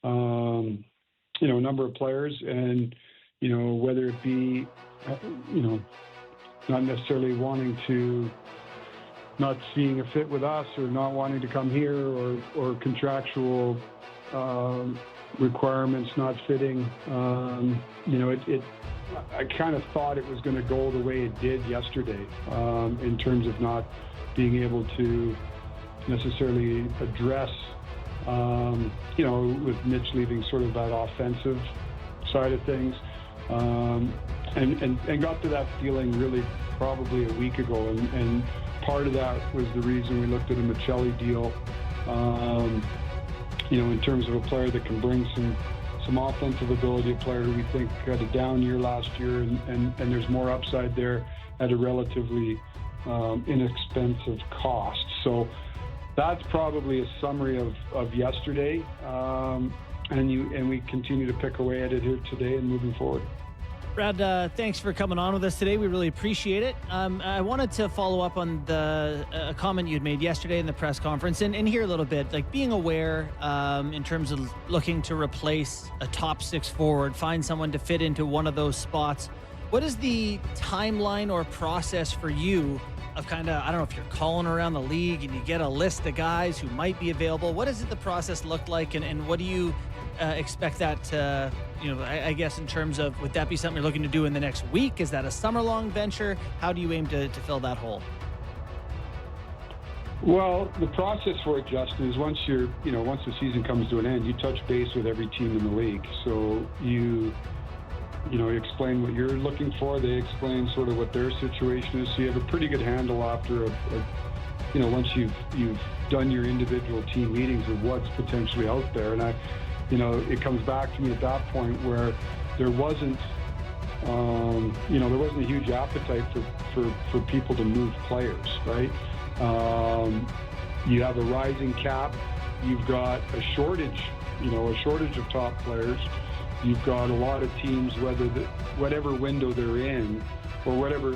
a number of players, and whether it be not necessarily wanting to, not seeing a fit with us, or not wanting to come here, or contractual requirements not fitting. I kind of thought it was going to go the way it did yesterday, in terms of not being able to necessarily address, with Mitch leaving sort of that offensive side of things, and got to that feeling really probably a week ago, and part of that was the reason we looked at a Michelli deal, in terms of a player that can bring some offensive ability, a player who we think had a down year last year, and there's more upside there at a relatively inexpensive cost. So that's probably a summary of yesterday, and we continue to pick away at it here today and moving forward. Brad, thanks for coming on with us today. We really appreciate it. I wanted to follow up on a comment you had made yesterday in the press conference and hear a little bit, like being aware in terms of looking to replace a top six forward, find someone to fit into one of those spots. What is the timeline or process for you of kind of, I don't know if you're calling around the league and you get a list of guys who might be available. What does the process look like, and what do you expect that to, I guess in terms of, would that be something you're looking to do in the next week? Is that a summer-long venture? How do you aim to fill that hole? Well, the process for it, Justin, is once the season comes to an end, you touch base with every team in the league. So you explain what you're looking for. They explain sort of what their situation is. So you have a pretty good handle after once you've done your individual team meetings of what's potentially out there. And it comes back to me at that point where there wasn't a huge appetite for people to move players, right? You have a rising cap. You've got a shortage of top players. You've got a lot of teams, whatever window they're in, or whatever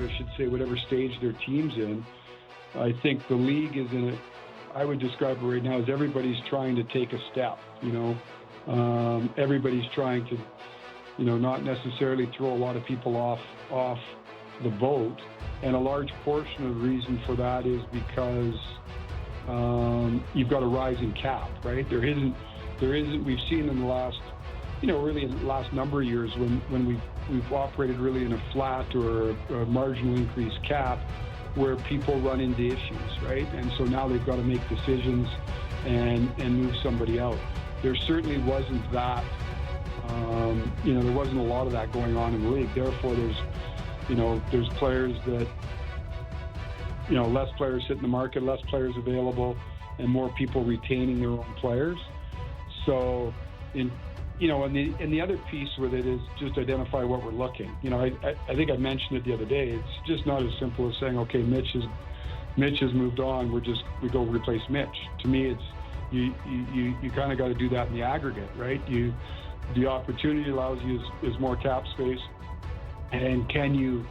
stage their team's in. I think the league is I would describe it right now as everybody's trying to take a step, everybody's trying to, not necessarily throw a lot of people off the boat. And a large portion of the reason for that is because you've got a rising cap, right? There isn't, we've seen in the last, really in the last number of years when we've operated really in a flat or a marginal increase cap where people run into issues, right? And so now they've got to make decisions and move somebody out. There certainly wasn't that, there wasn't a lot of that going on in the league. Therefore, there's players that, less players hit in the market, less players available, and more people retaining their own players. So, and the other piece with it is just identify what we're looking. I think I mentioned it the other day. It's just not as simple as saying, okay, Mitch has moved on. We go replace Mitch. To me, it's you kind of got to do that in the aggregate, right? The opportunity allows you is more cap space, and can you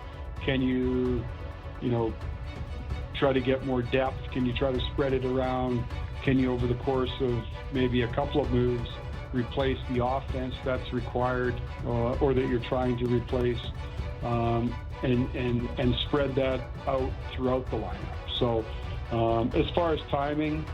try to get more depth? Can you try to spread it around? Can you, over the course of maybe a couple of moves, replace the offense that's required or that you're trying to replace, and spread that out throughout the lineup? So as far as timing,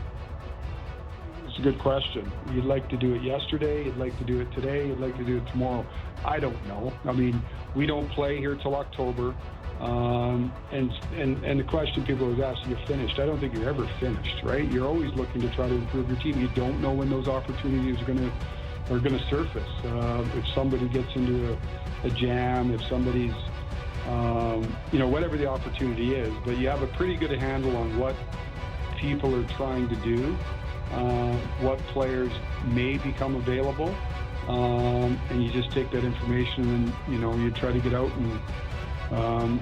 it's a good question. You'd like to do it yesterday, you'd like to do it today, you'd like to do it tomorrow. I don't know. I mean, we don't play here till October. And the question people always ask, are you finished? I don't think you're ever finished, right? You're always looking to try to improve your team. You don't know when those opportunities are gonna surface. If somebody gets into a jam, if somebody's, whatever the opportunity is, but you have a pretty good handle on what people are trying to do, what players may become available, and you just take that information and you try to get out and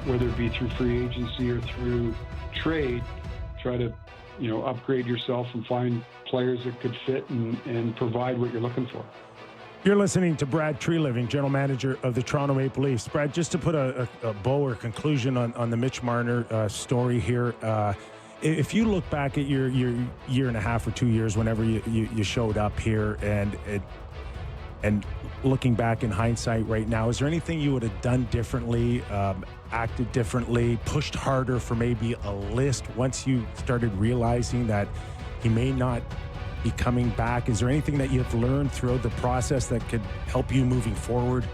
whether it be through free agency or through trade, try to upgrade yourself and find players that could fit and provide what you're looking for. You're listening to Brad Treliving, General Manager of the Toronto Maple Leafs. Brad, just to put a bow or conclusion on the Mitch Marner story here, if you look back at your year and a half or 2 years, whenever you showed up here, and And looking back in hindsight right now, is there anything you would have done differently, acted differently, pushed harder for maybe a list once you started realizing that he may not be coming back? Is there anything that you've learned throughout the process that could help you moving forward?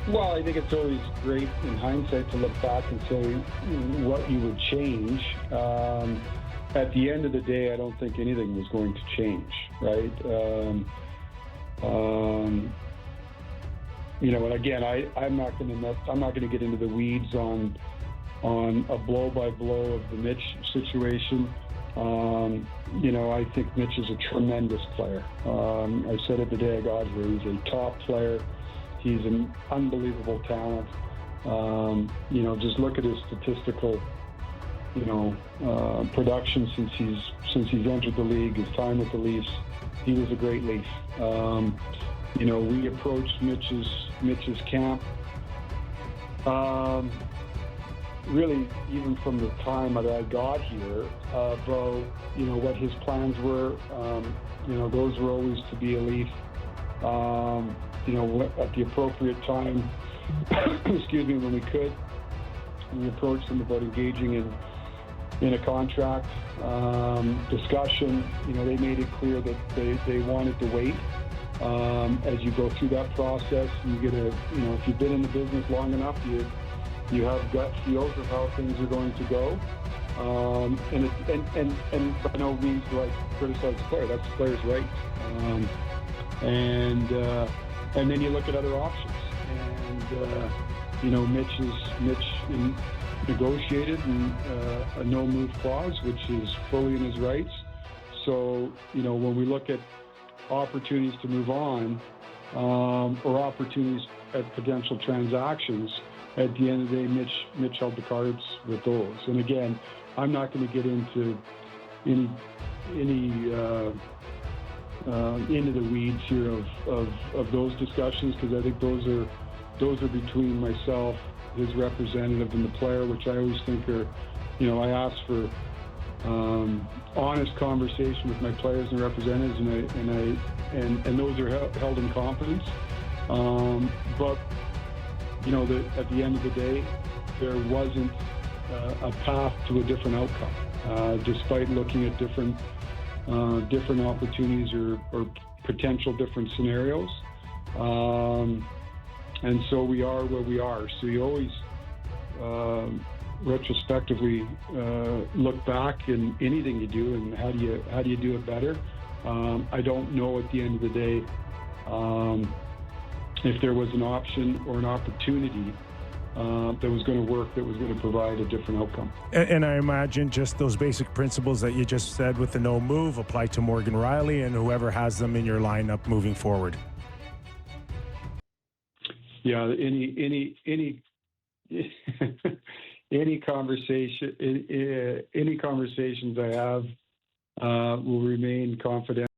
Well, I think it's always great in hindsight to look back and say what you would change. At the end of the day, I don't think anything was going to change, right? And again, I'm not going to get into the weeds on a blow by blow of the Mitch situation. I think Mitch is a tremendous player. I said it the day I got here. He's a top player. He's an unbelievable talent. Just look at his statistical, production since he's entered the league. His time with the Leafs, he was a great Leaf. We approached Mitch's camp. Really, even from the time that I got here, about what his plans were. Those were always to be a Leaf. At the appropriate time, excuse me, when we could, we approached them about engaging in a contract discussion. They made it clear that they wanted to wait. As you go through that process, you get if you've been in the business long enough, you have gut feels of how things are going to go. And by no means do I criticize the player. That's the player's right. And then you look at other options, and Mitch negotiated a no-move clause, which is fully in his rights. So when we look at opportunities to move on, or opportunities at potential transactions, at the end of the day, Mitch held the cards with those. And again, I'm not going to get into into the weeds here of those discussions, because I think those are between myself, his representative, and the player, which I always think are, I ask for honest conversation with my players and representatives, and those are held in confidence. But at the end of the day, there wasn't a path to a different outcome, despite looking at different opportunities or potential different scenarios. And so we are where we are. So you always retrospectively look back in anything you do, and how do you do it better. I don't know at the end of the day if there was an option or an opportunity that was going to work, that was going to provide a different outcome. And I imagine just those basic principles that you just said with the no move apply to Morgan Rielly and whoever has them in your lineup moving forward. Yeah, any conversations I have will remain confidential.